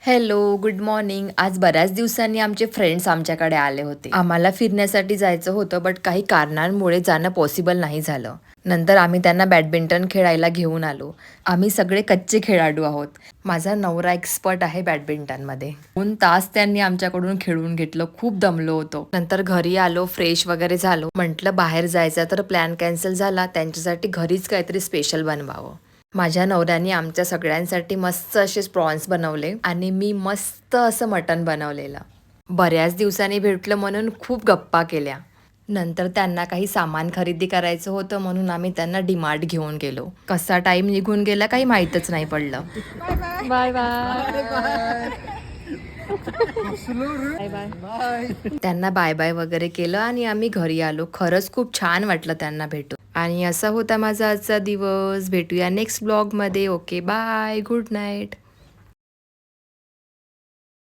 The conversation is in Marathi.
Hello, good morning. आज बऱ्याच दिवसांनी आमचे फ्रेंड्स आमच्याकडे आले होते. आम्हाला फिरण्यासाठी जायचं होतं, बट काही कारणांमुळे जाणं पॉसिबल नाही झालं. नंतर आम्ही त्यांना बॅडमिंटन खेळायला घेऊन आलो. आम्ही सगळे कच्चे खेळाडू आहोत. माझा नवरा एक्सपर्ट आहे बॅडमिंटनमध्ये. 2 तास त्यांनी आमच्याकडून खेळून घेतलं. खूप दमलो होतो. नंतर घरी आलो, फ्रेश वगैरे झालो. म्हटलं बाहेर जायचं, तर प्लॅन कॅन्सल झाला. त्यांच्यासाठी घरीच काहीतरी स्पेशल बनवावं. माझ्या नवऱ्याने आमच्या सगळ्यांसाठी मस्त असे प्रॉन्स बनवले आणि मी मस्त असं मटण बनवलेलं. बऱ्याच दिवसांनी भेटलं म्हणून खूप गप्पा केल्या. नंतर त्यांना काही सामान खरेदी करायचं होतं, म्हणून आम्ही त्यांना डीमार्ट घेऊन गेलो. कसा टाइम निघून गेला काही माहीतच नाही पडलं. Bye bye. Bye bye. त्यांना बाय बाय वगैरे केलं आणि आम्ही घरी आलो. खरंच खूप छान वाटलं त्यांना भेटून. आणि असा होता माझा आजचा दिवस. भेटूया नेक्स्ट ब्लॉगमध्ये. Okay, bye, good night.